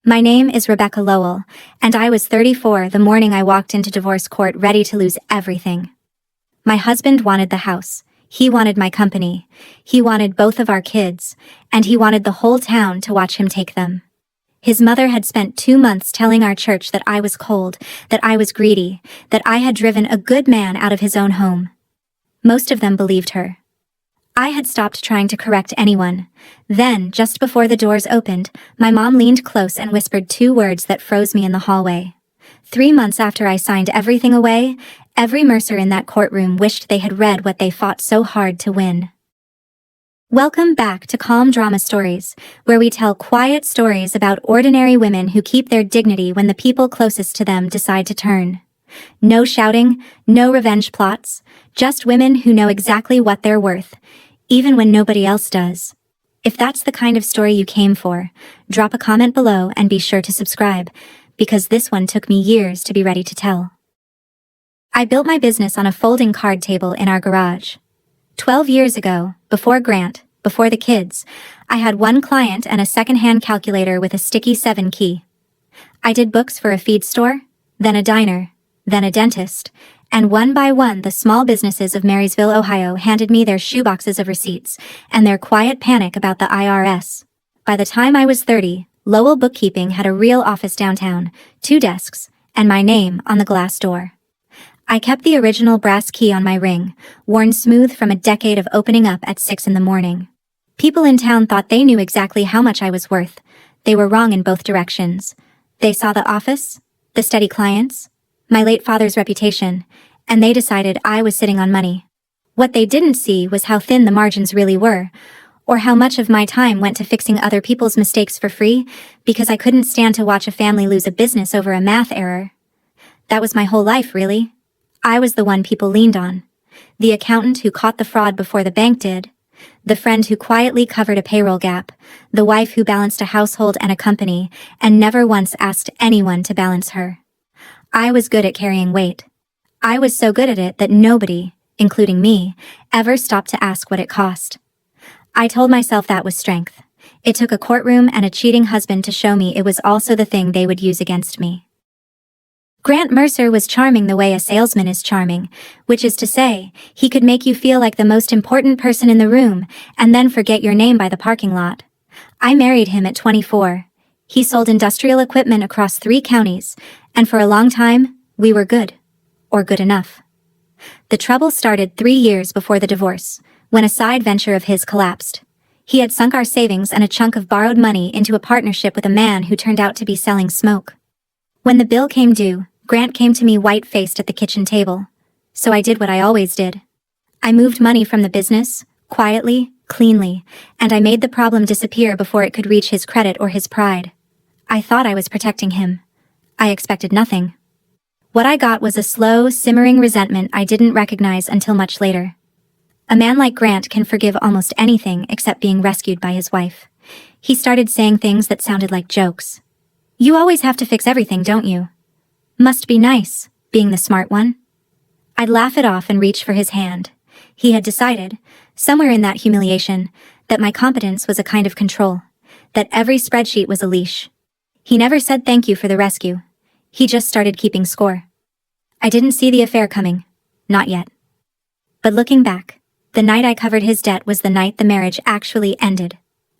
My name is Rebecca Lowell, and I was 34 the morning I walked into divorce court ready to lose everything. My husband wanted the house, he wanted my company, he wanted both of our kids, and he wanted the whole town to watch him take them. His mother had spent 2 months telling our church that I was cold, that I was greedy, that I had driven a good man out of his own home. Most of them believed her. I had stopped trying to correct anyone. Then, just before the doors opened, my mom leaned close and whispered 2 words that froze me in the hallway. 3 months after I signed everything away, every Mercer in that courtroom wished they had read what they fought so hard to win. Welcome back to Calm Drama Stories, where we tell quiet stories about ordinary women who keep their dignity when the people closest to them decide to turn. No shouting, no revenge plots, just women who know exactly what they're worth, even when nobody else does. If that's the kind of story you came for, drop a comment below and be sure to subscribe, because this one took me years to be ready to tell. I built my business on a folding card table in our garage. 12 years ago, before Grant, before the kids, I had 1 client and a second-hand calculator with a sticky 7 key. I did books for a feed store, then a diner, then a dentist, and one by one the small businesses of Marysville, Ohio handed me their shoeboxes of receipts and their quiet panic about the IRS. By the time I was 30, Lowell Bookkeeping had a real office downtown, 2 desks, and my name on the glass door. I kept the original brass key on my ring, worn smooth from a decade of opening up at 6 in the morning. People in town thought they knew exactly how much I was worth. They were wrong in both directions. They saw the office, the steady clients, my late father's reputation, and they decided I was sitting on money. What they didn't see was how thin the margins really were, or how much of my time went to fixing other people's mistakes for free because I couldn't stand to watch a family lose a business over a math error. That was my whole life, really. I was the one people leaned on. The accountant who caught the fraud before the bank did. The friend who quietly covered a payroll gap. The wife who balanced a household and a company and never once asked anyone to balance her. I was good at carrying weight. I was so good at it that nobody, including me, ever stopped to ask what it cost. I told myself that was strength. It took a courtroom and a cheating husband to show me it was also the thing they would use against me. Grant Mercer was charming the way a salesman is charming, which is to say, he could make you feel like the most important person in the room and then forget your name by the parking lot. I married him at 24. He sold industrial equipment across 3 counties, and for a long time, we were good. Or good enough. The trouble started 3 years before the divorce, when a side venture of his collapsed. He had sunk our savings and a chunk of borrowed money into a partnership with a man who turned out to be selling smoke. When the bill came due, Grant came to me white-faced at the kitchen table. So I did what I always did. I moved money from the business, quietly, cleanly, and I made the problem disappear before it could reach his credit or his pride. I thought I was protecting him. I expected nothing. What I got was a slow, simmering resentment I didn't recognize until much later. A man like Grant can forgive almost anything except being rescued by his wife. He started saying things that sounded like jokes. "You always have to fix everything, don't you? Must be nice, being the smart one." I'd laugh it off and reach for his hand. He had decided, somewhere in that humiliation, that my competence was a kind of control, that every spreadsheet was a leash. He never said thank you for the rescue. He just started keeping score. I didn't see the affair coming. Not yet. But looking back, the night I covered his debt was the night the marriage actually ended.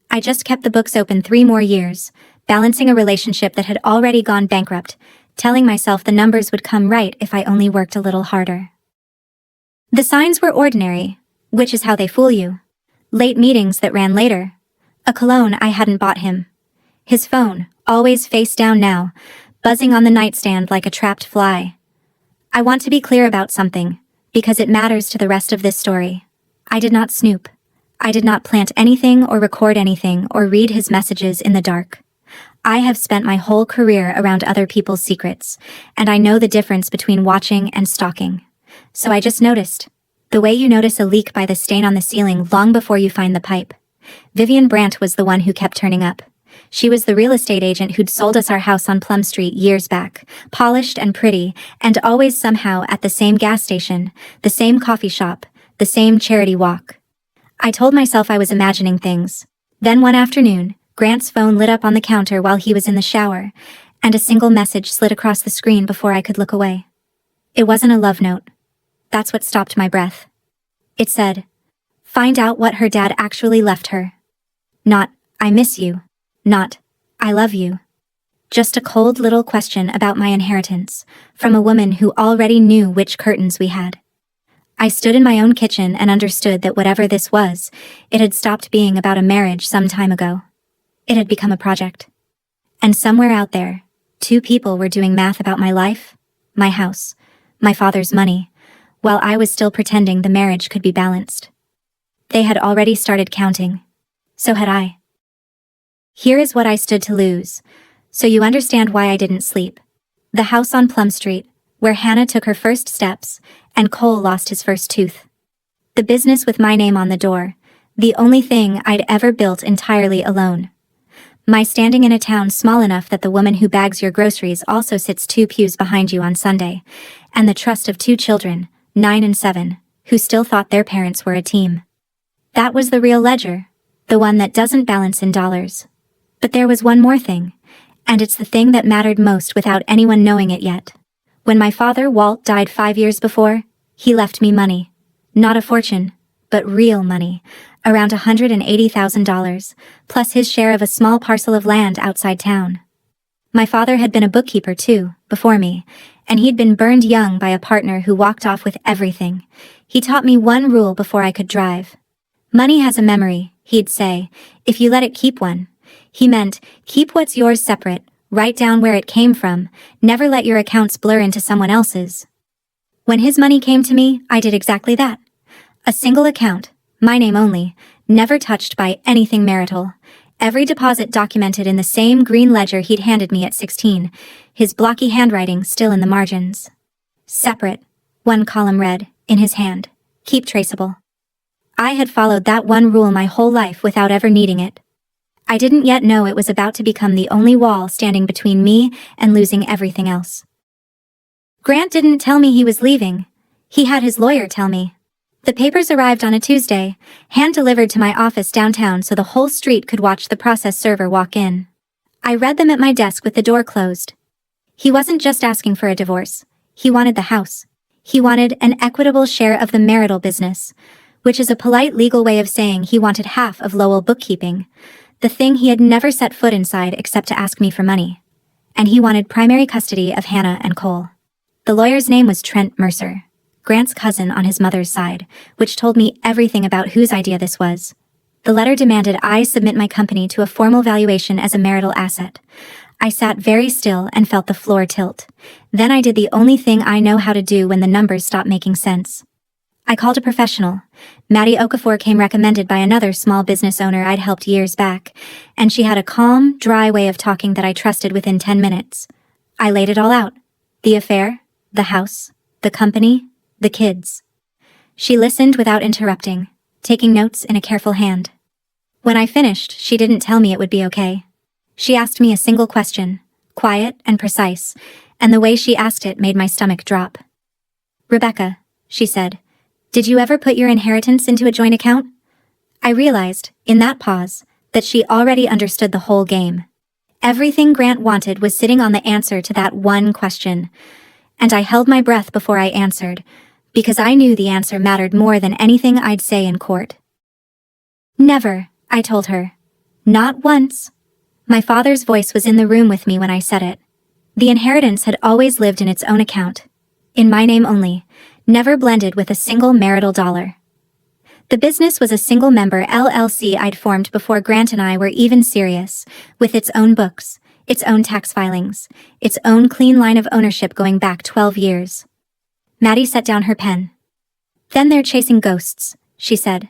I just kept the books open 3 more years, balancing a relationship that had already gone bankrupt, telling myself the numbers would come right if I only worked a little harder. The signs were ordinary, which is how they fool you. Late meetings that ran later. A cologne I hadn't bought him. His phone, always face down now, buzzing on the nightstand like a trapped fly. I want to be clear about something, because it matters to the rest of this story. I did not snoop. I did not plant anything or record anything or read his messages in the dark. I have spent my whole career around other people's secrets, and I know the difference between watching and stalking. So I just noticed. The way you notice a leak by the stain on the ceiling long before you find the pipe. Vivian Brandt was the one who kept turning up. She was the real estate agent who'd sold us our house on Plum Street years back, polished and pretty, and always somehow at the same gas station, the same coffee shop, the same charity walk. I told myself I was imagining things. Then one afternoon, Grant's phone lit up on the counter while he was in the shower, and a single message slid across the screen before I could look away. It wasn't a love note. That's what stopped my breath. It said, "Find out what her dad actually left her." Not, "I miss you." Not, "I love you." Just a cold little question about my inheritance, from a woman who already knew which curtains we had. I stood in my own kitchen and understood that whatever this was, it had stopped being about a marriage some time ago. It had become a project. And somewhere out there, two people were doing math about my life, my house, my father's money, while I was still pretending the marriage could be balanced. They had already started counting. So had I. Here is what I stood to lose, so you understand why I didn't sleep. The house on Plum Street, where Hannah took her first steps, and Cole lost his first tooth. The business with my name on the door, the only thing I'd ever built entirely alone. My standing in a town small enough that the woman who bags your groceries also sits 2 pews behind you on Sunday, and the trust of 2 children, 9 and 7, who still thought their parents were a team. That was the real ledger, the one that doesn't balance in dollars. But there was one more thing, and it's the thing that mattered most without anyone knowing it yet. When my father, Walt, died 5 years before, he left me money. Not a fortune, but real money, around $180,000, plus his share of a small parcel of land outside town. My father had been a bookkeeper too, before me, and he'd been burned young by a partner who walked off with everything. He taught me one rule before I could drive. Money has a memory, he'd say, if you let it keep one. He meant, keep what's yours separate, write down where it came from, never let your accounts blur into someone else's. When his money came to me, I did exactly that. A single account, my name only, never touched by anything marital. Every deposit documented in the same green ledger he'd handed me at 16, his blocky handwriting still in the margins. Separate, one column read, in his hand, keep traceable. I had followed that one rule my whole life without ever needing it. I didn't yet know it was about to become the only wall standing between me and losing everything else. Grant didn't tell me he was leaving. He had his lawyer tell me. The papers arrived on a Tuesday, hand-delivered to my office downtown so the whole street could watch the process server walk in. I read them at my desk with the door closed. He wasn't just asking for a divorce. He wanted the house. He wanted an equitable share of the marital business, which is a polite legal way of saying he wanted half of Lowell bookkeeping, the thing he had never set foot inside except to ask me for money. And he wanted primary custody of Hannah and Cole. The lawyer's name was Trent Mercer, Grant's cousin on his mother's side, which told me everything about whose idea this was. The letter demanded I submit my company to a formal valuation as a marital asset. I sat very still and felt the floor tilt. Then I did the only thing I know how to do when the numbers stop making sense. I called a professional. Maddie Okafor came recommended by another small business owner I'd helped years back, and she had a calm, dry way of talking that I trusted within 10 minutes. I laid it all out. The affair, the house, the company, the kids. She listened without interrupting, taking notes in a careful hand. When I finished, she didn't tell me it would be okay. She asked me a single question, quiet and precise, and the way she asked it made my stomach drop. "Rebecca," she said, "did you ever put your inheritance into a joint account?" I realized, in that pause, that she already understood the whole game. Everything Grant wanted was sitting on the answer to that one question, and I held my breath before I answered, because I knew the answer mattered more than anything I'd say in court. "Never," I told her. "Not once." My father's voice was in the room with me when I said it. The inheritance had always lived in its own account, in my name only, never blended with a single marital dollar. The business was a single-member LLC I'd formed before Grant and I were even serious, with its own books, its own tax filings, its own clean line of ownership going back 12 years. Maddie set down her pen. "Then they're chasing ghosts," she said.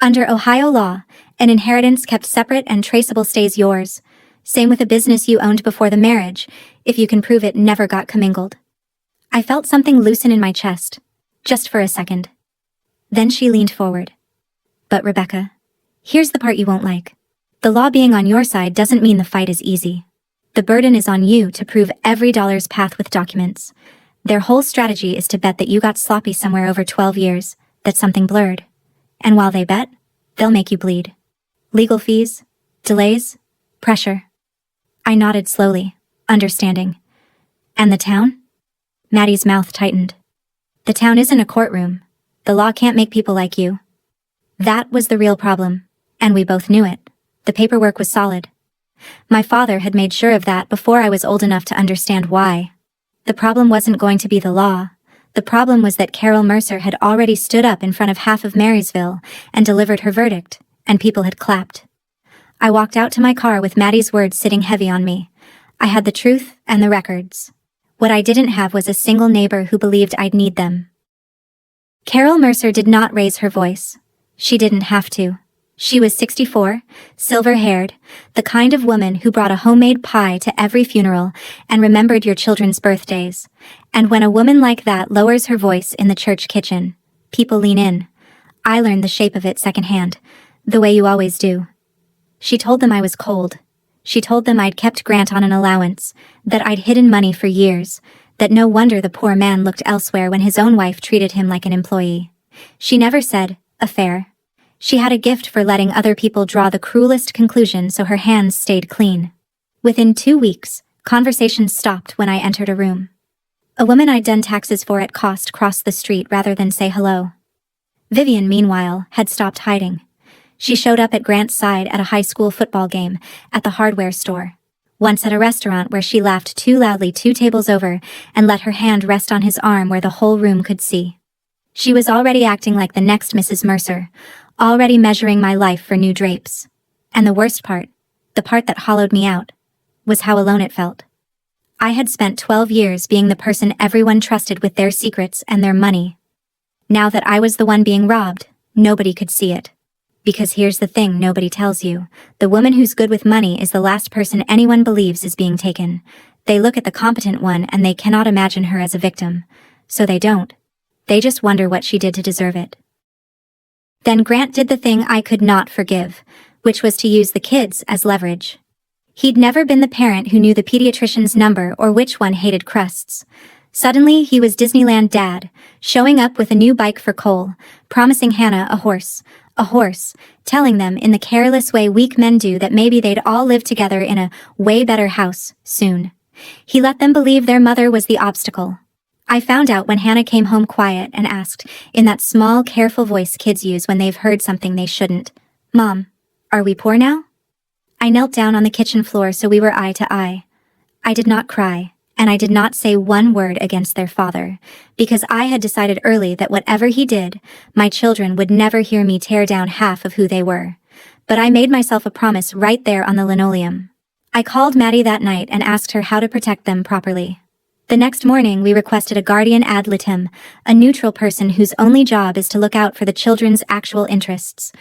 "Under Ohio law, an inheritance kept separate and traceable stays yours. Same with a business you owned before the marriage, if you can prove it never got commingled." I felt something loosen in my chest, just for a second. Then she leaned forward. "But Rebecca, here's the part you won't like. The law being on your side doesn't mean the fight is easy. The burden is on you to prove every dollar's path with documents. Their whole strategy is to bet that you got sloppy somewhere over 12 years, that something blurred. And while they bet, they'll make you bleed. Legal fees, delays, Pressure. I nodded slowly, understanding. And the town? Maddie's mouth tightened. The town isn't a courtroom. The law can't make people like you. That was the real problem, and we both knew it. The paperwork was solid. My father had made sure of that before I was old enough to understand why. The problem wasn't going to be the law. The problem was that Carol Mercer had already stood up in front of half of Marysville and delivered her verdict, and people had clapped. I walked out to my car with Maddie's words sitting heavy on me. I had the truth and the records. What I didn't have was a single neighbor who believed I'd need them. Carol Mercer did not raise her voice. She didn't have to. She was 64, silver-haired, the kind of woman who brought a homemade pie to every funeral and remembered your children's birthdays. And when a woman like that lowers her voice in the church kitchen, people lean in. I learned the shape of it secondhand, the way you always do. She told them I was cold. She told them I'd kept Grant on an allowance, that I'd hidden money for years, that no wonder the poor man looked elsewhere when his own wife treated him like an employee. She never said, affair. She had a gift for letting other people draw the cruelest conclusion so her hands stayed clean. Within 2 weeks, conversations stopped when I entered a room. A woman I'd done taxes for at cost crossed the street rather than say hello. Vivian, meanwhile, had stopped hiding. She showed up at Grant's side at a high school football game, at the hardware store, once at a restaurant where she laughed too loudly 2 tables over and let her hand rest on his arm where the whole room could see. She was already acting like the next Mrs. Mercer, already measuring my life for new drapes. And the worst part, the part that hollowed me out, was how alone it felt. I had spent 12 years being the person everyone trusted with their secrets and their money. Now that I was the one being robbed, nobody could see it. Because here's the thing nobody tells you. The woman who's good with money is the last person anyone believes is being taken. They look at the competent one and they cannot imagine her as a victim. So they don't. They just wonder what she did to deserve it. Then Grant did the thing I could not forgive, which was to use the kids as leverage. He'd never been the parent who knew the pediatrician's number or which one hated crusts. Suddenly, he was Disneyland Dad, showing up with a new bike for Cole, promising Hannah a horse, telling them in the careless way weak men do that maybe they'd all live together in a way better house soon. He let them believe their mother was the obstacle. I found out when Hannah came home quiet and asked, in that small, careful voice kids use when they've heard something they shouldn't, "Mom, are we poor now?" I knelt down on the kitchen floor so we were eye to eye. I did not cry, and I did not say one word against their father, because I had decided early that whatever he did, my children would never hear me tear down half of who they were. But I made myself a promise right there on the linoleum. I called Maddie that night and asked her how to protect them properly. The next morning, we requested a guardian ad litem, a neutral person whose only job is to look out for the children's actual interests.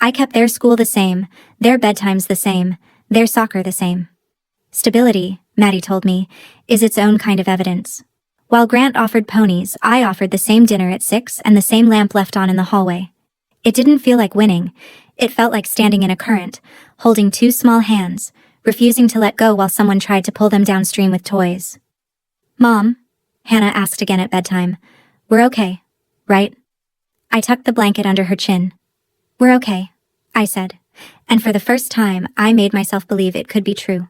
I kept their school the same, their bedtimes the same, their soccer the same. Stability, Maddie told me, is its own kind of evidence. While Grant offered ponies, I offered the same dinner at 6 and the same lamp left on in the hallway. It didn't feel like winning. It felt like standing in a current, holding 2 small hands, refusing to let go while someone tried to pull them downstream with toys. "Mom," Hannah asked again at bedtime, "we're okay, right?" I tucked the blanket under her chin. "We're okay," I said, and for the first time, I made myself believe it could be true.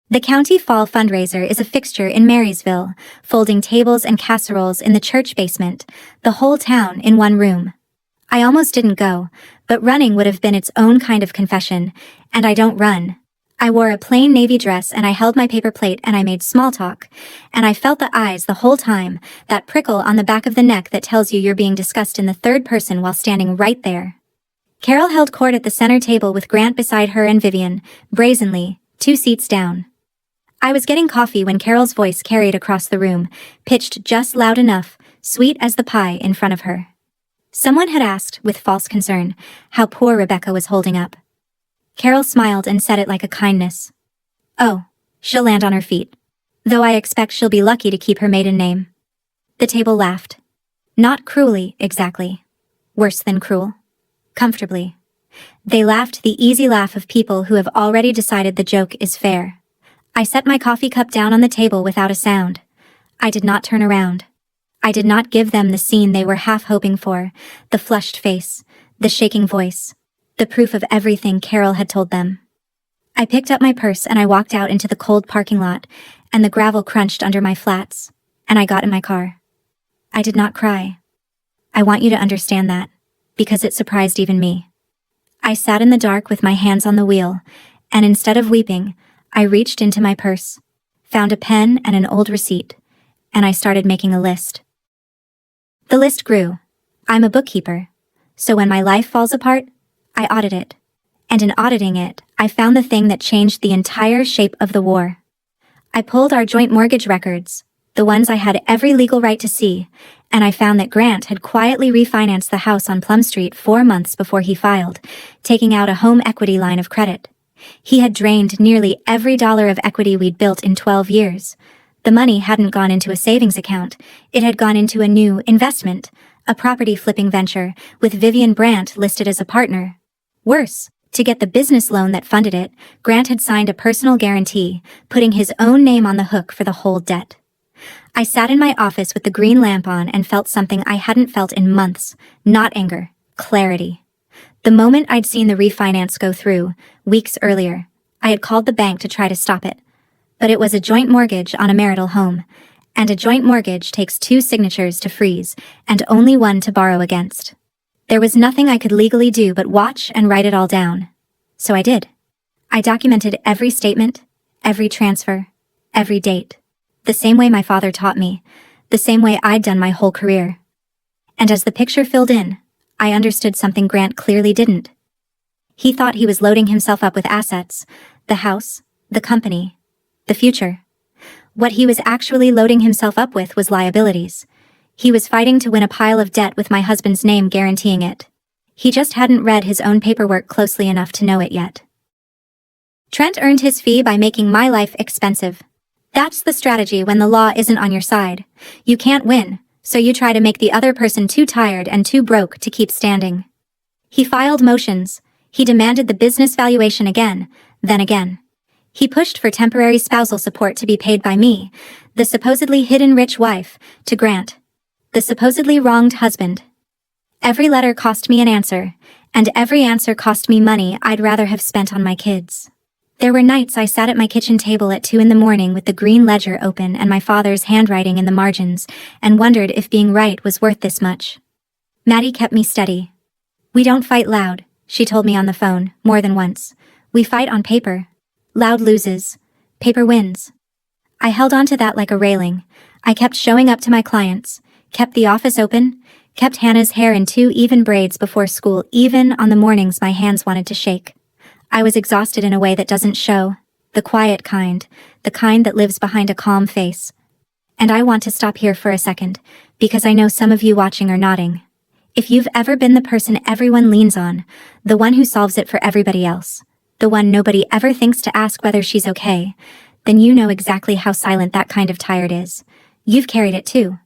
The County Fall fundraiser is a fixture in Marysville, folding tables and casseroles in the church basement, the whole town in one room. I almost didn't go, but running would have been its own kind of confession, and I don't run. I wore a plain navy dress and I held my paper plate and I made small talk, and I felt the eyes the whole time, that prickle on the back of the neck that tells you you're being discussed in the third person while standing right there. Carol held court at the center table with Grant beside her and Vivian, brazenly, 2 seats down. I was getting coffee when Carol's voice carried across the room, pitched just loud enough, sweet as the pie in front of her. Someone had asked, with false concern, how poor Rebecca was holding up. Carol smiled and said it like a kindness. "Oh, she'll land on her feet. Though I expect she'll be lucky to keep her maiden name." The table laughed. Not cruelly, exactly. Worse than cruel. Comfortably. They laughed the easy laugh of people who have already decided the joke is fair. I set my coffee cup down on the table without a sound. I did not turn around. I did not give them the scene they were half hoping for, the flushed face, the shaking voice, the proof of everything Carol had told them. I picked up my purse and I walked out into the cold parking lot, and the gravel crunched under my flats, and I got in my car. I did not cry. I want you to understand that, because it surprised even me. I sat in the dark with my hands on the wheel, and instead of weeping, I reached into my purse, found a pen and an old receipt, and I started making a list. The list grew. I'm a bookkeeper, so when my life falls apart, I audit it. And in auditing it, I found the thing that changed the entire shape of the war. I pulled our joint mortgage records, the ones I had every legal right to see, and I found that Grant had quietly refinanced the house on Plum Street 4 months before he filed, taking out a home equity line of credit. He had drained nearly every dollar of equity we'd built in 12 years. The money hadn't gone into a savings account, it had gone into a new investment, a property flipping venture, with Vivian Brandt listed as a partner. Worse, to get the business loan that funded it, Grant had signed a personal guarantee, putting his own name on the hook for the whole debt. I sat in my office with the green lamp on and felt something I hadn't felt in months, not anger, clarity. The moment I'd seen the refinance go through, weeks earlier, I had called the bank to try to stop it. But it was a joint mortgage on a marital home, and a joint mortgage takes 2 signatures to freeze, and only 1 to borrow against. There was nothing I could legally do but watch and write it all down. So I did. I documented every statement, every transfer, every date. The same way my father taught me, the same way I'd done my whole career. And as the picture filled in, I understood something Grant clearly didn't. He thought he was loading himself up with assets, the house, the company, the future. What he was actually loading himself up with was liabilities. He was fighting to win a pile of debt with my husband's name guaranteeing it. He just hadn't read his own paperwork closely enough to know it yet. Trent earned his fee by making my life expensive. That's the strategy when the law isn't on your side. You can't win, so you try to make the other person too tired and too broke to keep standing. He filed motions. He demanded the business valuation again, then again. He pushed for temporary spousal support to be paid by me, the supposedly hidden rich wife, to Grant, the supposedly wronged husband. Every letter cost me an answer, and every answer cost me money I'd rather have spent on my kids. There were nights I sat at my kitchen table at 2 a.m. with the green ledger open and my father's handwriting in the margins, and wondered if being right was worth this much. Maddie kept me steady. "We don't fight loud," she told me on the phone, more than once. "We fight on paper. Loud loses. Paper wins." I held on to that like a railing. I kept showing up to my clients, kept the office open, kept Hannah's hair in 2 even braids before school, even on the mornings my hands wanted to shake. I was exhausted in a way that doesn't show, the quiet kind, the kind that lives behind a calm face. And I want to stop here for a second, because I know some of you watching are nodding. If you've ever been the person everyone leans on, the one who solves it for everybody else, the one nobody ever thinks to ask whether she's okay, then you know exactly how silent that kind of tired is. You've carried it too.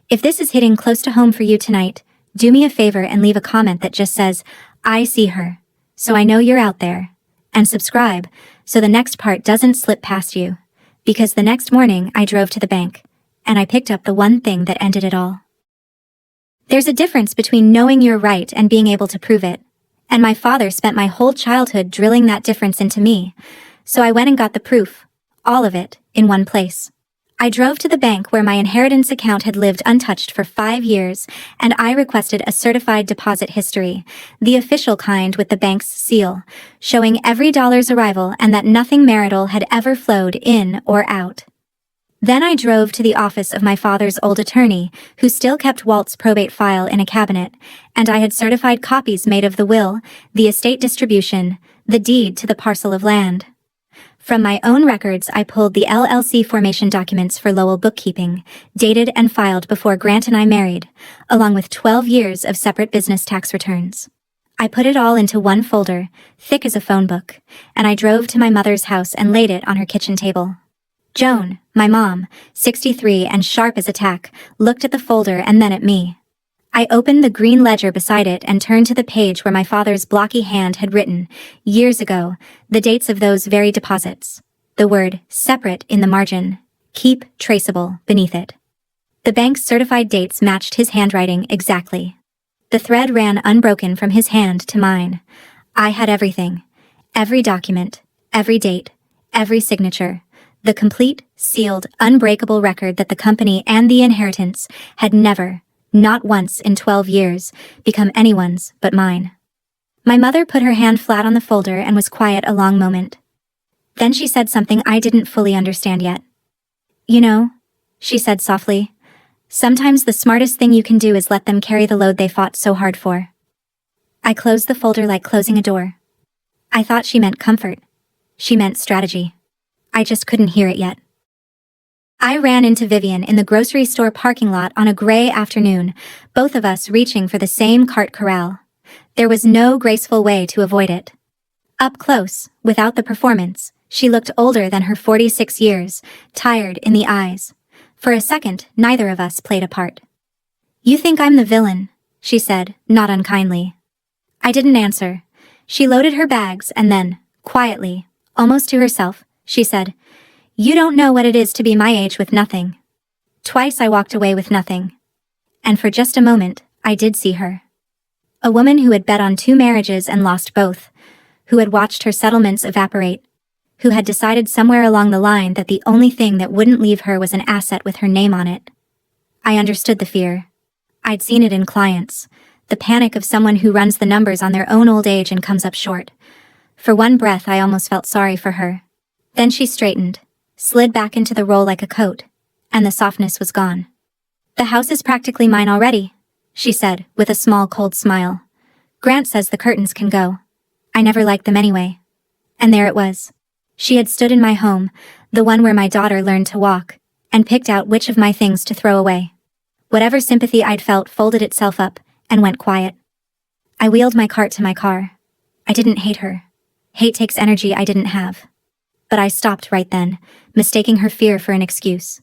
If this is hitting close to home for you tonight, do me a favor and leave a comment that just says, "I see her," so I know you're out there. And subscribe, so the next part doesn't slip past you. Because the next morning I drove to the bank, and I picked up the one thing that ended it all. There's a difference between knowing you're right and being able to prove it. And my father spent my whole childhood drilling that difference into me. So I went and got the proof, all of it, in one place. I drove to the bank where my inheritance account had lived untouched for 5 years, and I requested a certified deposit history, the official kind with the bank's seal, showing every dollar's arrival and that nothing marital had ever flowed in or out. Then I drove to the office of my father's old attorney, who still kept Walt's probate file in a cabinet, and I had certified copies made of the will, the estate distribution, the deed to the parcel of land. From my own records, I pulled the LLC formation documents for Lowell bookkeeping, dated and filed before Grant and I married, along with 12 years of separate business tax returns. I put it all into one folder, thick as a phone book, and I drove to my mother's house and laid it on her kitchen table. Joan, my mom, 63 and sharp as a tack, looked at the folder and then at me. I opened the green ledger beside it and turned to the page where my father's blocky hand had written, years ago, the dates of those very deposits. The word separate in the margin, keep traceable beneath it. The bank's certified dates matched his handwriting exactly. The thread ran unbroken from his hand to mine. I had everything, every document, Every date, every signature, the complete, sealed, unbreakable record that the company and the inheritance had never, not once in 12 years, become anyone's but mine. My mother put her hand flat on the folder and was quiet a long moment. Then she said something I didn't fully understand yet. "You know," she said softly, "sometimes the smartest thing you can do is let them carry the load they fought so hard for." I closed the folder like closing a door. I thought she meant comfort. She meant strategy. I just couldn't hear it yet. I ran into Vivian in the grocery store parking lot on a gray afternoon, both of us reaching for the same cart corral. There was no graceful way to avoid it. Up close, without the performance, she looked older than her 46 years, tired in the eyes. For a second, neither of us played a part. "You think I'm the villain," she said, not unkindly. I didn't answer. She loaded her bags and then, quietly, almost to herself, she said, "You don't know what it is to be my age with nothing." Twice I walked away with nothing. And for just a moment, I did see her. A woman who had bet on 2 marriages and lost both, who had watched her settlements evaporate, who had decided somewhere along the line that the only thing that wouldn't leave her was an asset with her name on it. I understood the fear. I'd seen it in clients, the panic of someone who runs the numbers on their own old age and comes up short. For one breath I almost felt sorry for her. Then she straightened, slid back into the roll like a coat, and the softness was gone. "The house is practically mine already," she said, with a small cold smile. "Grant says the curtains can go. I never liked them anyway." And there it was. She had stood in my home, the one where my daughter learned to walk, and picked out which of my things to throw away. Whatever sympathy I'd felt folded itself up and went quiet. I wheeled my cart to my car. I didn't hate her. Hate takes energy I didn't have. But I stopped right then, mistaking her fear for an excuse.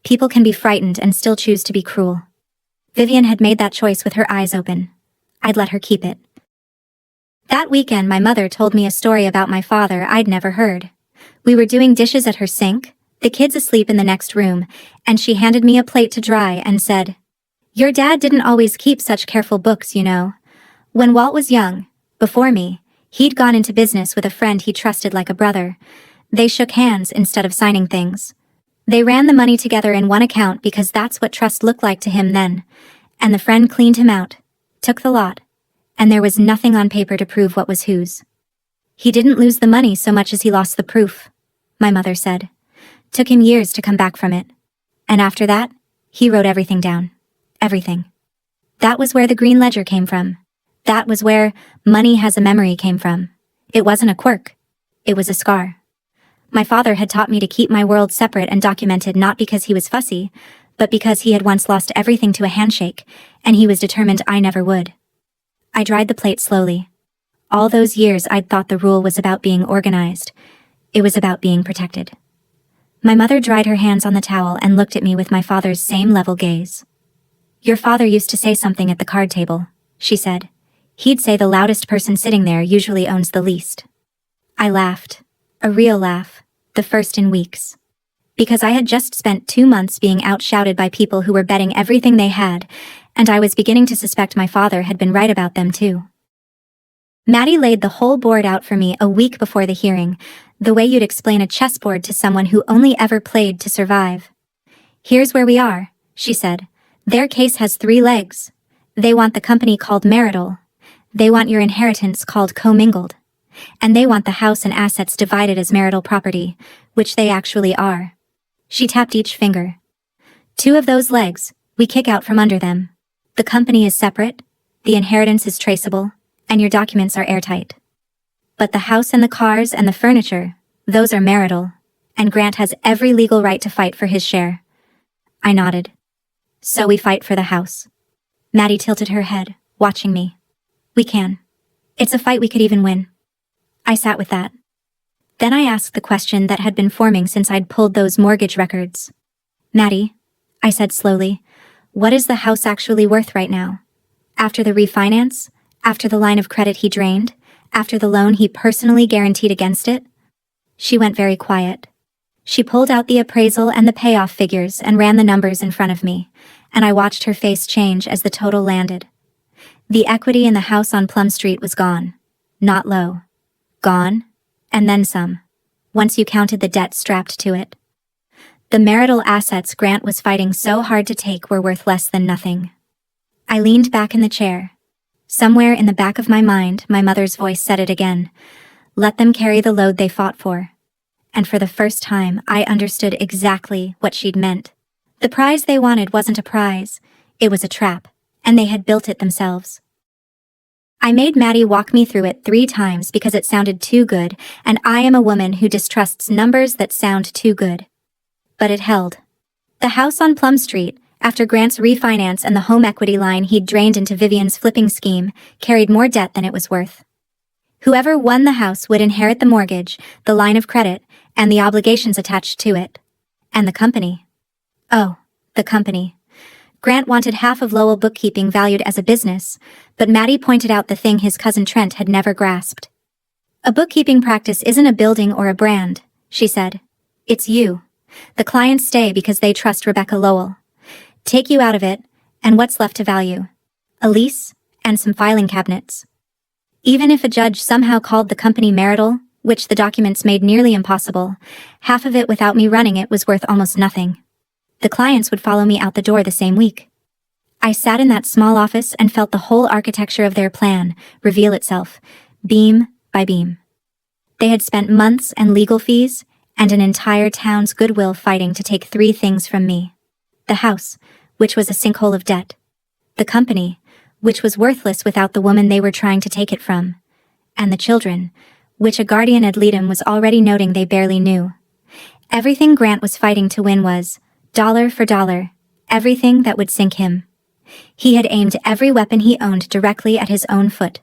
People can be frightened and still choose to be cruel. Vivian had made that choice with her eyes open. I'd let her keep it. That weekend my mother told me a story about my father I'd never heard. We were doing dishes at her sink, the kids asleep in the next room, and she handed me a plate to dry and said, "Your dad didn't always keep such careful books, you know. When Walt was young, before me, he'd gone into business with a friend he trusted like a brother. They shook hands instead of signing things. They ran the money together in one account because that's what trust looked like to him then, and the friend cleaned him out, took the lot, and there was nothing on paper to prove what was whose. He didn't lose the money so much as he lost the proof," my mother said. "Took him years to come back from it. And after that, he wrote everything down. Everything. That was where the green ledger came from. That was where money has a memory came from. It wasn't a quirk. It was a scar. My father had taught me to keep my world separate and documented not because he was fussy, but because he had once lost everything to a handshake, and he was determined I never would." I dried the plate slowly. All those years I'd thought the rule was about being organized. It was about being protected. My mother dried her hands on the towel and looked at me with my father's same level gaze. "Your father used to say something at the card table," she said. "He'd say the loudest person sitting there usually owns the least." I laughed. A real laugh. The first in weeks. Because I had just spent 2 months being outshouted by people who were betting everything they had, and I was beginning to suspect my father had been right about them too. Maddie laid the whole board out for me a week before the hearing, the way you'd explain a chessboard to someone who only ever played to survive. "Here's where we are," she said. "Their case has 3 legs. They want the company called marital. They want your inheritance called commingled. And they want the house and assets divided as marital property, which they actually are." She tapped each finger. "2 of those legs, we kick out from under them. The company is separate, the inheritance is traceable, and your documents are airtight. But the house and the cars and the furniture, those are marital, and Grant has every legal right to fight for his share." I nodded. "So we fight for the house." Maddie tilted her head, watching me. "We can. It's a fight we could even win." I sat with that. Then I asked the question that had been forming since I'd pulled those mortgage records. "Maddie," I said slowly, "what is the house actually worth right now? After the refinance? After the line of credit he drained? After the loan he personally guaranteed against it?" She went very quiet. She pulled out the appraisal and the payoff figures and ran the numbers in front of me, and I watched her face change as the total landed. The equity in the house on Plum Street was gone. Not low. Gone, and then some. once you counted the debt strapped to it. The marital assets Grant was fighting so hard to take were worth less than nothing. I leaned back in the chair. Somewhere in the back of my mind, my mother's voice said it again. Let them carry the load they fought for. And for the first time, I understood exactly what she'd meant. The prize they wanted wasn't a prize. It was a trap, and they had built it themselves. I made Maddie walk me through it 3 times because it sounded too good, and I am a woman who distrusts numbers that sound too good. But it held. The house on Plum Street, after Grant's refinance and the home equity line he'd drained into Vivian's flipping scheme, carried more debt than it was worth. Whoever won the house would inherit the mortgage, the line of credit, and the obligations attached to it. And the company. Oh, the company. Grant wanted half of Lowell bookkeeping valued as a business, but Maddie pointed out the thing his cousin Trent had never grasped. A bookkeeping practice isn't a building or a brand, she said. It's you. The clients stay because they trust Rebecca Lowell. Take you out of it, and what's left to value? A lease, and some filing cabinets. Even if a judge somehow called the company marital, which the documents made nearly impossible, half of it without me running it was worth almost nothing. The clients would follow me out the door the same week. I sat in that small office and felt the whole architecture of their plan reveal itself, beam by beam. They had spent months and legal fees, and an entire town's goodwill fighting to take 3 things from me. The house, which was a sinkhole of debt. The company, which was worthless without the woman they were trying to take it from. And the children, which a guardian ad litem was already noting they barely knew. Everything Grant was fighting to win was, dollar for dollar, everything that would sink him. He had aimed every weapon he owned directly at his own foot.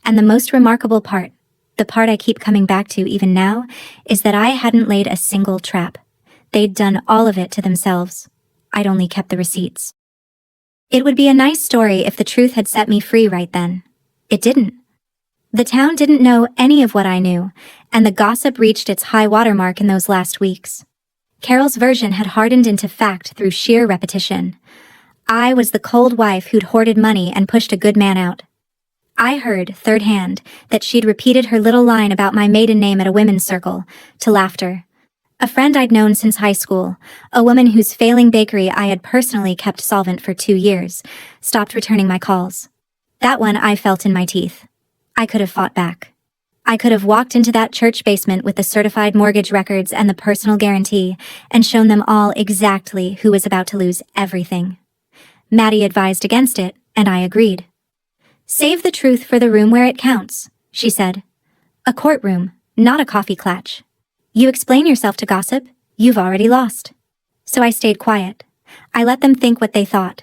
And the most remarkable part, the part I keep coming back to even now, is that I hadn't laid a single trap. They'd done all of it to themselves. I'd only kept the receipts. It would be a nice story if the truth had set me free right then. It didn't. The town didn't know any of what I knew, and the gossip reached its high water mark in those last weeks. Carol's version had hardened into fact through sheer repetition. I was the cold wife who'd hoarded money and pushed a good man out. I heard, third hand, that she'd repeated her little line about my maiden name at a women's circle, to laughter. A friend I'd known since high school, a woman whose failing bakery I had personally kept solvent for 2 years, stopped returning my calls. That one I felt in my teeth. I could have fought back. I could have walked into that church basement with the certified mortgage records and the personal guarantee and shown them all exactly who was about to lose everything. Maddie advised against it, and I agreed. Save the truth for the room where it counts, she said. A courtroom, not a coffee clatch. You explain yourself to gossip, you've already lost. So I stayed quiet. I let them think what they thought.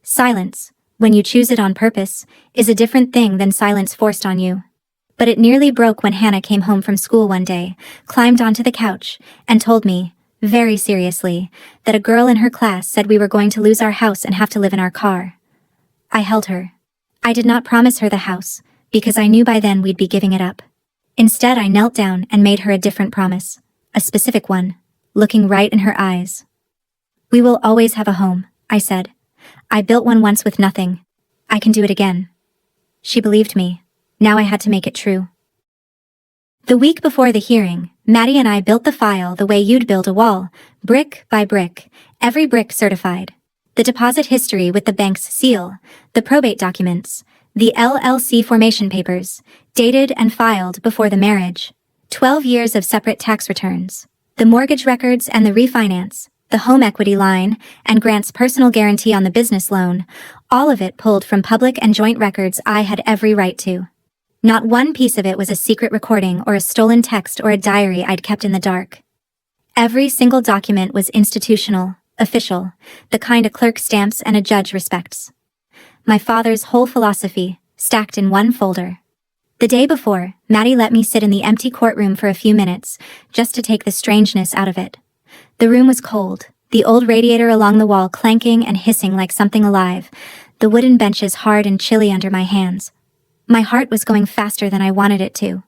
Silence, when you choose it on purpose, is a different thing than silence forced on you. But it nearly broke when Hannah came home from school one day, climbed onto the couch, and told me, very seriously, that a girl in her class said we were going to lose our house and have to live in our car. I held her. I did not promise her the house, because I knew by then we'd be giving it up. Instead, I knelt down and made her a different promise, a specific one, looking right in her eyes. We will always have a home, I said. I built one once with nothing. I can do it again. She believed me. Now I had to make it true. The week before the hearing, Maddie and I built the file the way you'd build a wall, brick by brick, every brick certified. The deposit history with the bank's seal, the probate documents, the LLC formation papers, dated and filed before the marriage, 12 years of separate tax returns, the mortgage records and the refinance, the home equity line, and Grant's personal guarantee on the business loan, all of it pulled from public and joint records I had every right to. Not one piece of it was a secret recording or a stolen text or a diary I'd kept in the dark. Every single document was institutional, official, the kind a clerk stamps and a judge respects. My father's whole philosophy, stacked in one folder. The day before, Maddie let me sit in the empty courtroom for a few minutes, just to take the strangeness out of it. The room was cold, the old radiator along the wall clanking and hissing like something alive, the wooden benches hard and chilly under my hands. My heart was going faster than I wanted it to.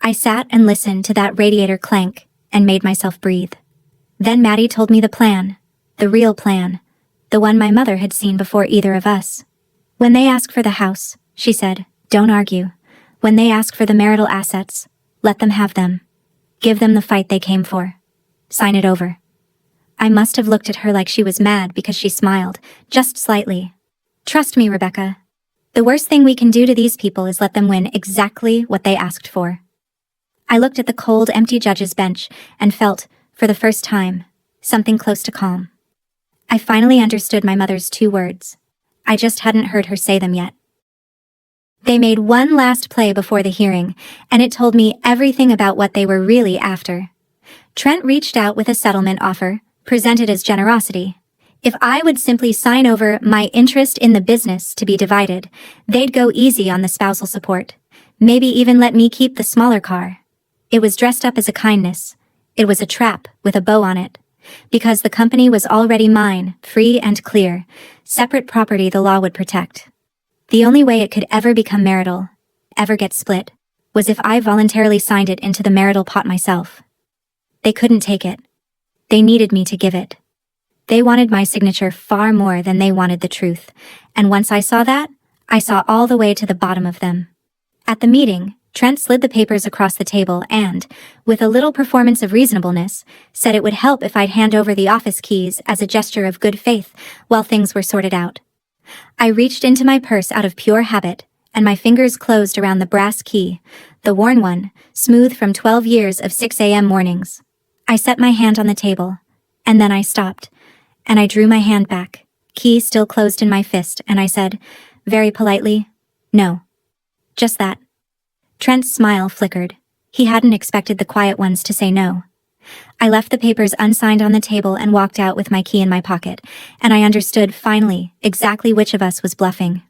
I sat and listened to that radiator clank, and made myself breathe. Then Maddie told me the plan, the real plan, the one my mother had seen before either of us. When they ask for the house, she said, don't argue. When they ask for the marital assets, let them have them. Give them the fight they came for. Sign it over. I must have looked at her like she was mad because she smiled, just slightly. Trust me, Rebecca. The worst thing we can do to these people is let them win exactly what they asked for. I looked at the cold, empty judge's bench and felt, for the first time, something close to calm. I finally understood my mother's 2 words. I just hadn't heard her say them yet. They made one last play before the hearing, and it told me everything about what they were really after. Trent reached out with a settlement offer, presented as generosity. If I would simply sign over my interest in the business to be divided, they'd go easy on the spousal support. Maybe even let me keep the smaller car. It was dressed up as a kindness. It was a trap with a bow on it. Because the company was already mine, free and clear, separate property the law would protect. The only way it could ever become marital, ever get split, was if I voluntarily signed it into the marital pot myself. They couldn't take it. They needed me to give it. They wanted my signature far more than they wanted the truth, and once I saw that, I saw all the way to the bottom of them. At the meeting, Trent slid the papers across the table and, with a little performance of reasonableness, said it would help if I'd hand over the office keys as a gesture of good faith while things were sorted out. I reached into my purse out of pure habit, and my fingers closed around the brass key, the worn one, smooth from 12 years of 6 a.m. mornings. I set my hand on the table, and then I stopped, and I drew my hand back, key still closed in my fist, and I said, very politely, no. Just that. Trent's smile flickered. He hadn't expected the quiet ones to say no. I left the papers unsigned on the table and walked out with my key in my pocket, and I understood, finally, exactly which of us was bluffing.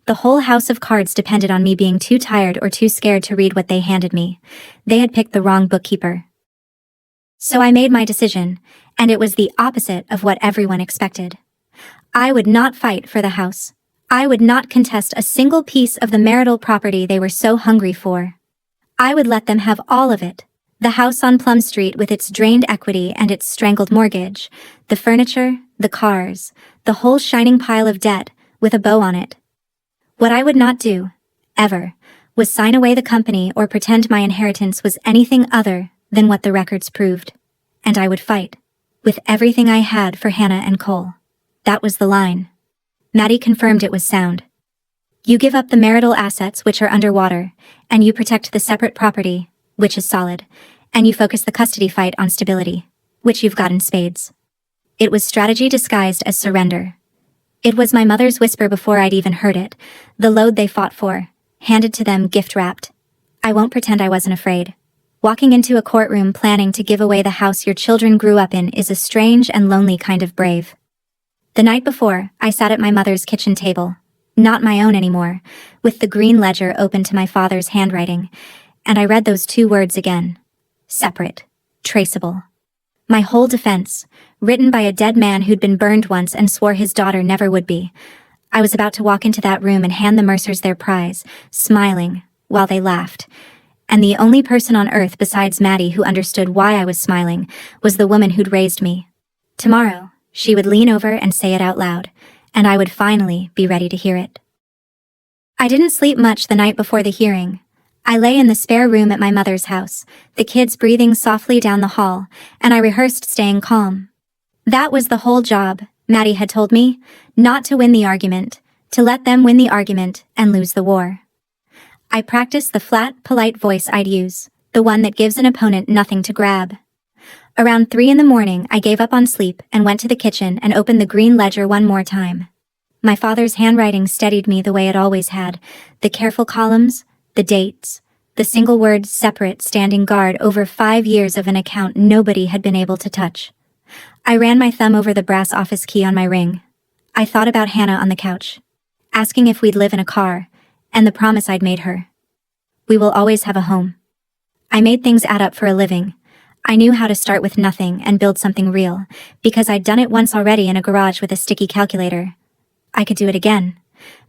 The whole house of cards depended on me being too tired or too scared to read what they handed me. They had picked the wrong bookkeeper. So I made my decision, and it was the opposite of what everyone expected. I would not fight for the house. I would not contest a single piece of the marital property they were so hungry for. I would let them have all of it. The house on Plum Street with its drained equity and its strangled mortgage, the furniture, the cars, the whole shining pile of debt with a bow on it. What I would not do, ever, was sign away the company or pretend my inheritance was anything other than what the records proved. And I would fight, with everything I had, for Hannah and Cole. That was the line. Maddie confirmed it was sound. You give up the marital assets, which are underwater, and you protect the separate property, which is solid, and you focus the custody fight on stability, which you've got in spades. It was strategy disguised as surrender. It was my mother's whisper before I'd even heard it, the load they fought for, handed to them gift-wrapped. I won't pretend I wasn't afraid. Walking into a courtroom planning to give away the house your children grew up in is a strange and lonely kind of brave. The night before, I sat at my mother's kitchen table, not my own anymore, with the green ledger open to my father's handwriting, and I read those 2 words again. Separate. Traceable. My whole defense, written by a dead man who'd been burned once and swore his daughter never would be. I was about to walk into that room and hand the Mercers their prize, smiling, while they laughed. And the only person on earth besides Maddie who understood why I was smiling was the woman who'd raised me. Tomorrow, she would lean over and say it out loud, and I would finally be ready to hear it. I didn't sleep much the night before the hearing. I lay in the spare room at my mother's house, the kids breathing softly down the hall, and I rehearsed staying calm. That was the whole job, Maddie had told me, not to win the argument, to let them win the argument and lose the war. I practiced the flat, polite voice I'd use, the one that gives an opponent nothing to grab. Around 3 a.m, I gave up on sleep and went to the kitchen and opened the green ledger one more time. My father's handwriting steadied me the way it always had, the careful columns, the dates, the single word separate standing guard over 5 years of an account nobody had been able to touch. I ran my thumb over the brass office key on my ring. I thought about Hannah on the couch, asking if we'd live in a car, and the promise I'd made her. We will always have a home. I made things add up for a living. I knew how to start with nothing and build something real, because I'd done it once already in a garage with a sticky calculator. I could do it again.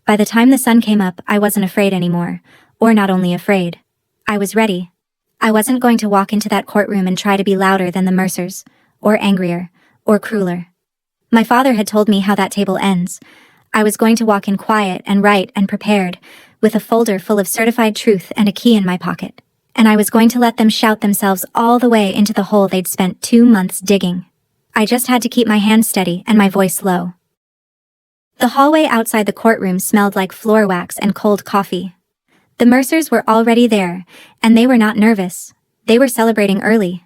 By the time the sun came up, I wasn't afraid anymore, or not only afraid. I was ready. I wasn't going to walk into that courtroom and try to be louder than the Mercers, or angrier, or crueler. My father had told me how that table ends. I was going to walk in quiet and right and prepared, with a folder full of certified truth and a key in my pocket. and I was going to let them shout themselves all the way into the hole they'd spent 2 months digging. I just had to keep my hands steady and my voice low. The hallway outside the courtroom smelled like floor wax and cold coffee. The Mercers were already there, and they were not nervous. They were celebrating early.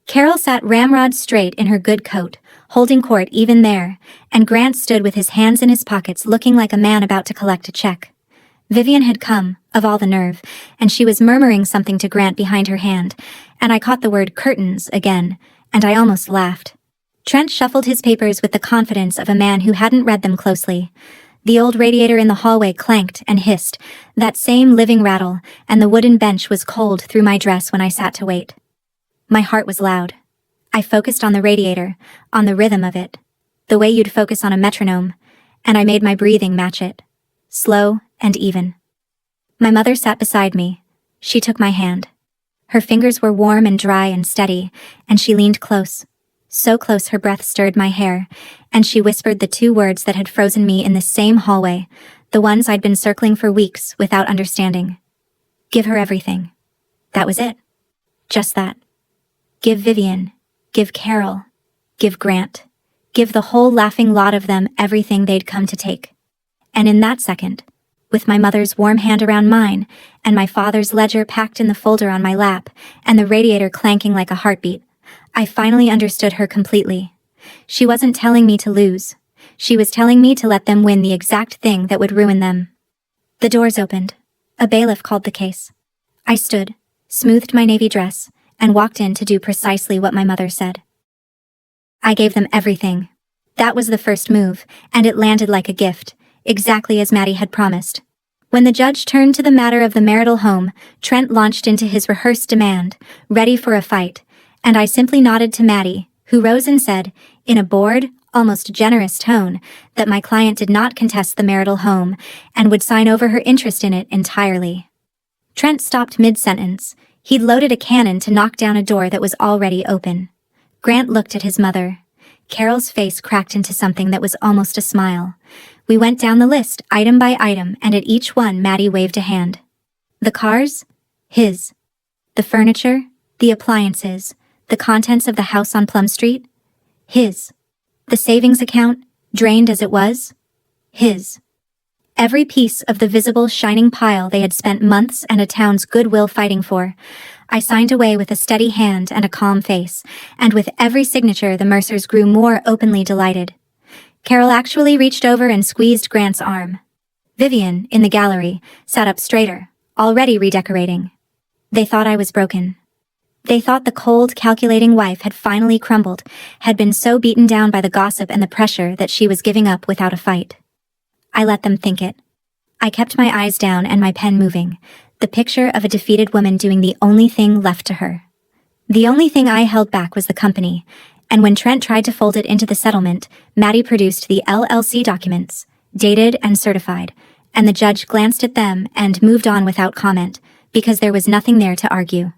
Carol sat ramrod straight in her good coat, holding court even there, and Grant stood with his hands in his pockets looking like a man about to collect a check. Vivian had come, of all the nerve, and she was murmuring something to Grant behind her hand, and I caught the word curtains again, and I almost laughed. Trent shuffled his papers with the confidence of a man who hadn't read them closely. The old radiator in the hallway clanked and hissed, that same living rattle, and the wooden bench was cold through my dress when I sat to wait. My heart was loud. I focused on the radiator, on the rhythm of it, the way you'd focus on a metronome, and I made my breathing match it, slow and even. My mother sat beside me. She took my hand. Her fingers were warm and dry and steady, and she leaned close. So close her breath stirred my hair, and she whispered the 2 words that had frozen me in this same hallway, the ones I'd been circling for weeks without understanding. Give her everything. That was it. Just that. Give Vivian. Give Carol. Give Grant. Give the whole laughing lot of them everything they'd come to take. And in that second, with my mother's warm hand around mine, and my father's ledger packed in the folder on my lap, and the radiator clanking like a heartbeat, I finally understood her completely. She wasn't telling me to lose. She was telling me to let them win the exact thing that would ruin them. The doors opened. A bailiff called the case. I stood, smoothed my navy dress, and walked in to do precisely what my mother said. I gave them everything. That was the first move, and it landed like a gift, exactly as Maddie had promised. When the judge turned to the matter of the marital home, Trent launched into his rehearsed demand, ready for a fight, and I simply nodded to Maddie, who rose and said, in a bored, almost generous tone, that my client did not contest the marital home and would sign over her interest in it entirely. Trent stopped mid-sentence. He'd loaded a cannon to knock down a door that was already open. Grant looked at his mother. Carol's face cracked into something that was almost a smile. We went down the list, item by item, and at each one Maddie waved a hand. The cars? His. The furniture? The appliances? The contents of the house on Plum Street? His. The savings account, drained as it was? His. Every piece of the visible shining pile they had spent months and a town's goodwill fighting for, I signed away with a steady hand and a calm face, and with every signature the Mercers grew more openly delighted. Carol actually reached over and squeezed Grant's arm. Vivian, in the gallery, sat up straighter, already redecorating. They thought I was broken. They thought the cold, calculating wife had finally crumbled, had been so beaten down by the gossip and the pressure that she was giving up without a fight. I let them think it. I kept my eyes down and my pen moving, the picture of a defeated woman doing the only thing left to her. The only thing I held back was the company, and when Trent tried to fold it into the settlement, Maddie produced the LLC documents, dated and certified, and the judge glanced at them and moved on without comment, because there was nothing there to argue.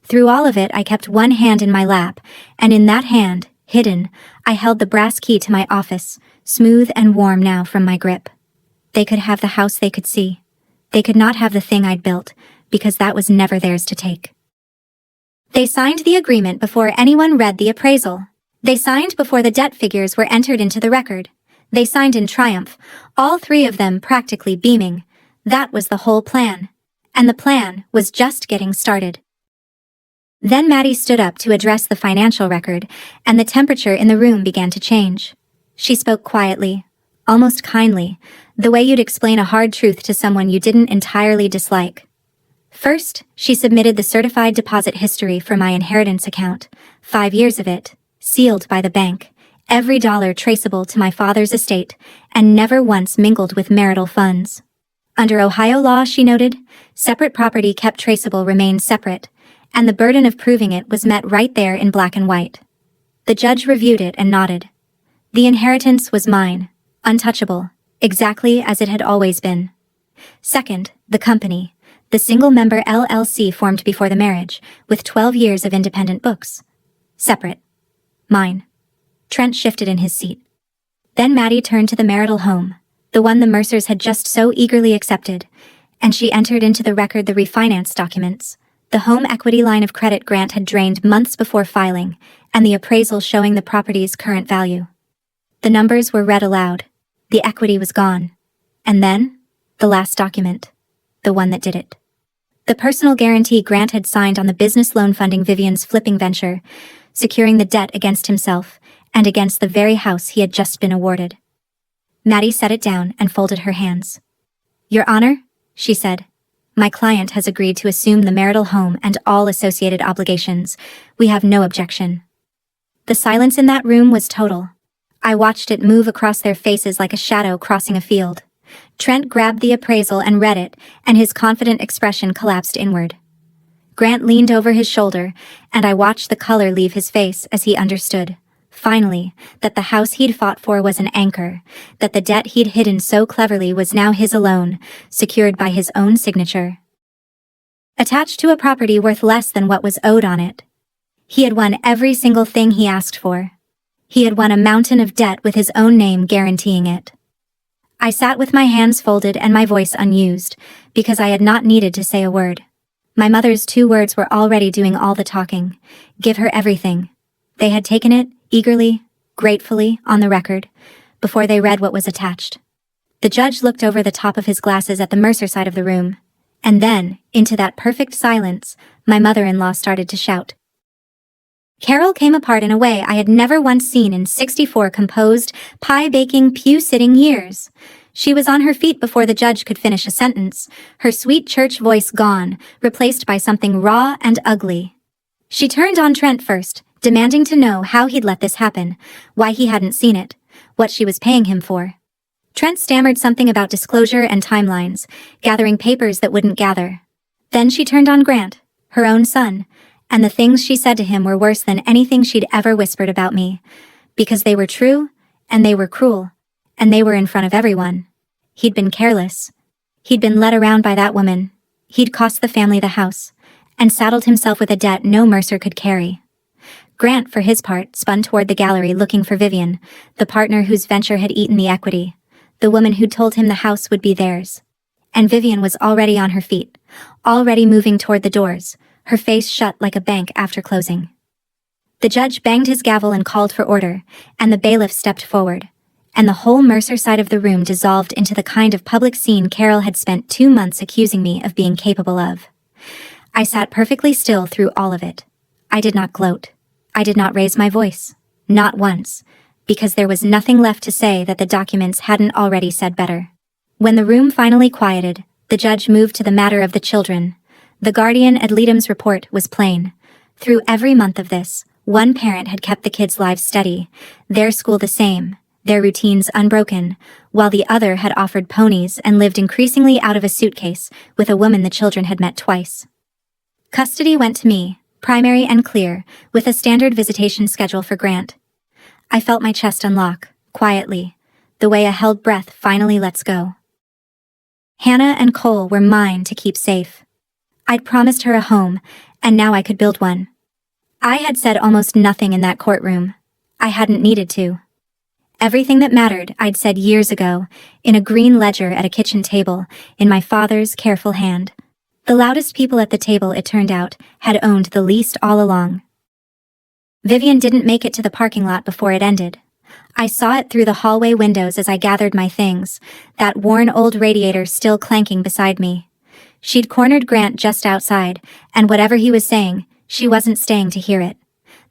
Through all of it, I kept one hand in my lap, and in that hand, hidden, I held the brass key to my office, smooth and warm now from my grip. They could have the house they could see. They could not have the thing I'd built, because that was never theirs to take. They signed the agreement before anyone read the appraisal. They signed before the debt figures were entered into the record. They signed in triumph, all 3 of them practically beaming. That was the whole plan. And the plan was just getting started. Then Maddie stood up to address the financial record, and the temperature in the room began to change. She spoke quietly, almost kindly, the way you'd explain a hard truth to someone you didn't entirely dislike. First, she submitted the certified deposit history for my inheritance account, 5 years of it, sealed by the bank, every dollar traceable to my father's estate, and never once mingled with marital funds. Under Ohio law, she noted, separate property kept traceable remained separate, and the burden of proving it was met right there in black and white. The judge reviewed it and nodded. The inheritance was mine, untouchable, exactly as it had always been. Second, the company, the single-member LLC formed before the marriage, with 12 years of independent books. Separate. Mine. Trent shifted in his seat. Then Maddie turned to the marital home, the one the Mercers had just so eagerly accepted, and she entered into the record the refinance documents, The home equity line of credit Grant had drained months before filing, and the appraisal showing the property's current value. The numbers were read aloud. The equity was gone. And then, the last document. The one that did it. The personal guarantee Grant had signed on the business loan funding Vivian's flipping venture, securing the debt against himself and against the very house he had just been awarded. Maddie set it down and folded her hands. "Your Honor," she said, "my client has agreed to assume the marital home and all associated obligations. We have no objection." The silence in that room was total. I watched it move across their faces like a shadow crossing a field. Trent grabbed the appraisal and read it, and his confident expression collapsed inward. Grant leaned over his shoulder, and I watched the color leave his face as he understood, finally, that the house he'd fought for was an anchor, that the debt he'd hidden so cleverly was now his alone, secured by his own signature. Attached to a property worth less than what was owed on it. He had won every single thing he asked for. He had won a mountain of debt with his own name guaranteeing it. I sat with my hands folded and my voice unused, because I had not needed to say a word. My mother's 2 words were already doing all the talking. Give her everything. They had taken it, eagerly, gratefully, on the record, before they read what was attached. The judge looked over the top of his glasses at the Mercer side of the room, and then, into that perfect silence, my mother-in-law started to shout. Carol came apart in a way I had never once seen in 64 composed, pie-baking, pew-sitting years. She was on her feet before the judge could finish a sentence, her sweet church voice gone, replaced by something raw and ugly. She turned on Trent first, demanding to know how he'd let this happen, why he hadn't seen it, what she was paying him for. Trent stammered something about disclosure and timelines, gathering papers that wouldn't gather. Then she turned on Grant, her own son, and the things she said to him were worse than anything she'd ever whispered about me, because they were true, and they were cruel, and they were in front of everyone. He'd been careless. He'd been led around by that woman. He'd cost the family the house, and saddled himself with a debt no Mercer could carry. Grant, for his part, spun toward the gallery looking for Vivian, the partner whose venture had eaten the equity, the woman who'd told him the house would be theirs. And Vivian was already on her feet, already moving toward the doors, her face shut like a bank after closing. The judge banged his gavel and called for order, and the bailiff stepped forward, and the whole Mercer side of the room dissolved into the kind of public scene Carol had spent 2 months accusing me of being capable of. I sat perfectly still through all of it. I did not gloat. I did not raise my voice. Not once, because there was nothing left to say that the documents hadn't already said better. When the room finally quieted, the judge moved to the matter of the children. The guardian ad litem's report was plain. Through every month of this, one parent had kept the kids' lives steady, their school the same, their routines unbroken, while the other had offered ponies and lived increasingly out of a suitcase with a woman the children had met twice. Custody went to me, primary and clear, with a standard visitation schedule for Grant. I felt my chest unlock, quietly, the way a held breath finally lets go. Hannah and Cole were mine to keep safe. I'd promised her a home, and now I could build one. I had said almost nothing in that courtroom. I hadn't needed to. Everything that mattered I'd said years ago, in a green ledger at a kitchen table, in my father's careful hand. The loudest people at the table, it turned out, had owned the least all along. Vivian didn't make it to the parking lot before it ended. I saw it through the hallway windows as I gathered my things, that worn old radiator still clanking beside me. She'd cornered Grant just outside, and whatever he was saying, she wasn't staying to hear it.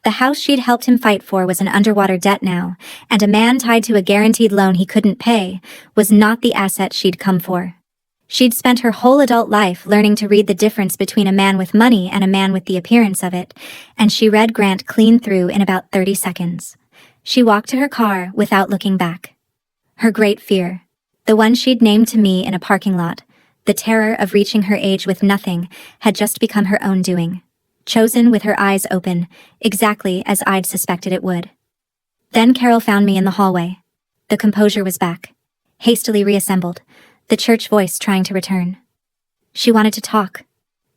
The house she'd helped him fight for was an underwater debt now, and a man tied to a guaranteed loan he couldn't pay was not the asset she'd come for. She'd spent her whole adult life learning to read the difference between a man with money and a man with the appearance of it, and she read Grant clean through in about 30 seconds. She walked to her car without looking back. Her great fear, the one she'd named to me in a parking lot, the terror of reaching her age with nothing, had just become her own doing, chosen with her eyes open, exactly as I'd suspected it would. Then Carol found me in the hallway. The composure was back, hastily reassembled, the church voice trying to return. She wanted to talk.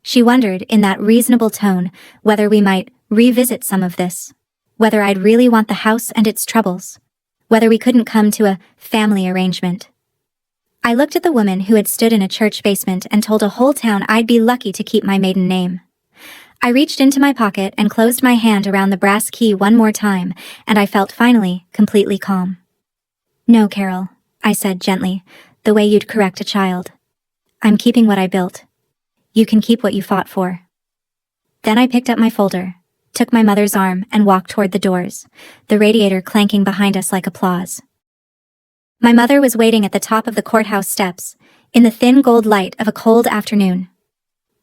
She wondered, in that reasonable tone, whether we might revisit some of this, whether I'd really want the house and its troubles, whether we couldn't come to a family arrangement. I looked at the woman who had stood in a church basement and told a whole town I'd be lucky to keep my maiden name. I reached into my pocket and closed my hand around the brass key one more time, and I felt finally completely calm. "No, Carol," I said gently, the way you'd correct a child. "I'm keeping what I built. You can keep what you fought for." Then I picked up my folder, took my mother's arm, and walked toward the doors, the radiator clanking behind us like applause. My mother was waiting at the top of the courthouse steps, in the thin gold light of a cold afternoon.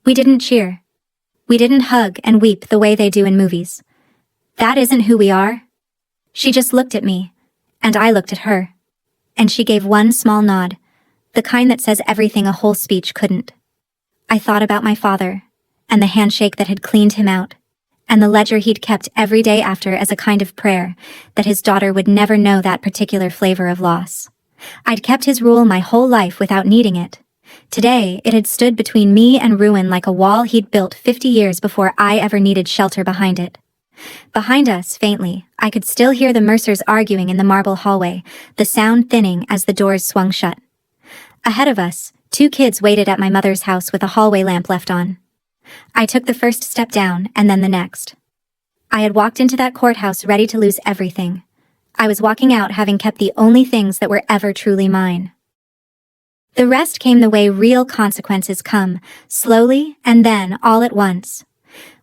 We didn't cheer. We didn't hug and weep the way they do in movies. That isn't who we are. She just looked at me, and I looked at her. And she gave one small nod, the kind that says everything a whole speech couldn't. I thought about my father, and the handshake that had cleaned him out, and the ledger he'd kept every day after as a kind of prayer that his daughter would never know that particular flavor of loss. I'd kept his rule my whole life without needing it. Today, it had stood between me and ruin like a wall he'd built 50 years before I ever needed shelter behind it. Behind us, faintly, I could still hear the Mercers arguing in the marble hallway, the sound thinning as the doors swung shut. Ahead of us, 2 kids waited at my mother's house with a hallway lamp left on. I took the first step down, and then the next. I had walked into that courthouse ready to lose everything. I was walking out having kept the only things that were ever truly mine. The rest came the way real consequences come, slowly and then all at once.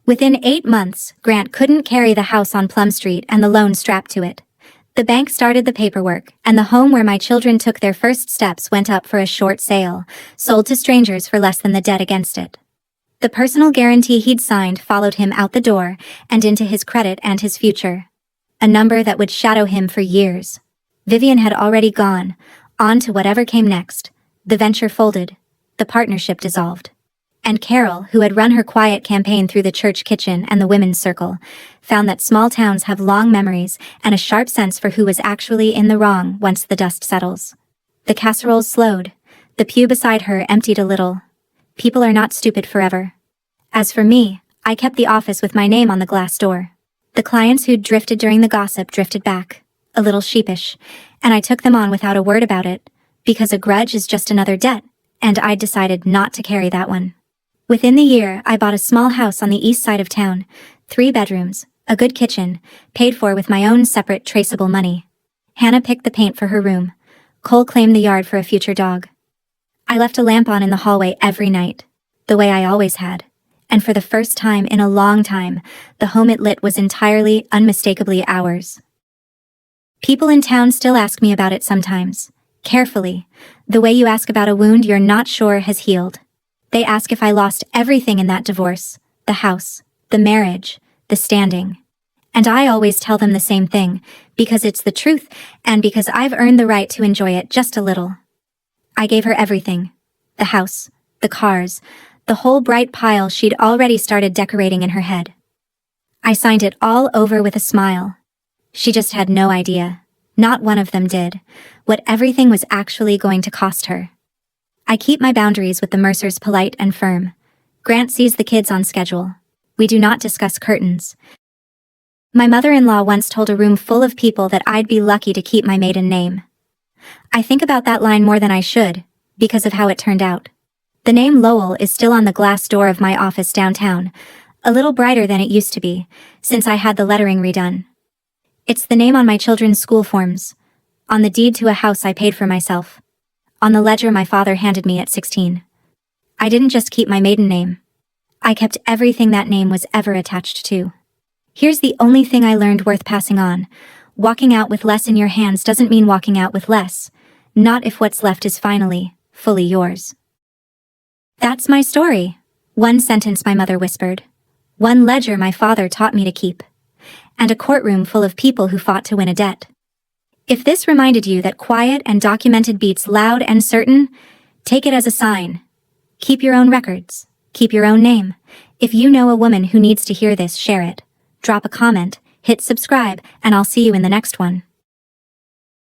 Within 8 months, Grant couldn't carry the house on Plum Street and the loan strapped to it. The bank started the paperwork, and the home where my children took their first steps went up for a short sale, sold to strangers for less than the debt against it. The personal guarantee he'd signed followed him out the door and into his credit and his future. A number that would shadow him for years. Vivian had already gone, on to whatever came next. The venture folded. The partnership dissolved. And Carol, who had run her quiet campaign through the church kitchen and the women's circle, found that small towns have long memories and a sharp sense for who was actually in the wrong once the dust settles. The casseroles slowed. The pew beside her emptied a little. People are not stupid forever. As for me, I kept the office with my name on the glass door. The clients who'd drifted during the gossip drifted back, a little sheepish, and I took them on without a word about it, because a grudge is just another debt, and I'd decided not to carry that one. Within the year, I bought a small house on the east side of town, 3 bedrooms, a good kitchen, paid for with my own separate traceable money. Hannah picked the paint for her room. Cole claimed the yard for a future dog. I left a lamp on in the hallway every night, the way I always had, and for the first time in a long time, the home it lit was entirely, unmistakably ours. People in town still ask me about it sometimes, carefully, the way you ask about a wound you're not sure has healed. They ask if I lost everything in that divorce, the house, the marriage, the standing. And I always tell them the same thing, because it's the truth, and because I've earned the right to enjoy it just a little. I gave her everything. The house, the cars, the whole bright pile she'd already started decorating in her head. I signed it all over with a smile. She just had no idea, not one of them did, what everything was actually going to cost her. I keep my boundaries with the Mercers polite and firm. Grant sees the kids on schedule. We do not discuss curtains. My mother-in-law once told a room full of people that I'd be lucky to keep my maiden name. I think about that line more than I should, because of how it turned out. The name Lowell is still on the glass door of my office downtown, a little brighter than it used to be, since I had the lettering redone. It's the name on my children's school forms, on the deed to a house I paid for myself, on the ledger my father handed me at 16. I didn't just keep my maiden name. I kept everything that name was ever attached to. Here's the only thing I learned worth passing on. Walking out with less in your hands doesn't mean walking out with less, not if what's left is finally, fully yours. That's my story. One sentence my mother whispered. One ledger my father taught me to keep. And a courtroom full of people who fought to win a debt. If this reminded you that quiet and documented beats loud and certain, take it as a sign. Keep your own records. Keep your own name. If you know a woman who needs to hear this, share it. Drop a comment, hit subscribe, and I'll see you in the next one.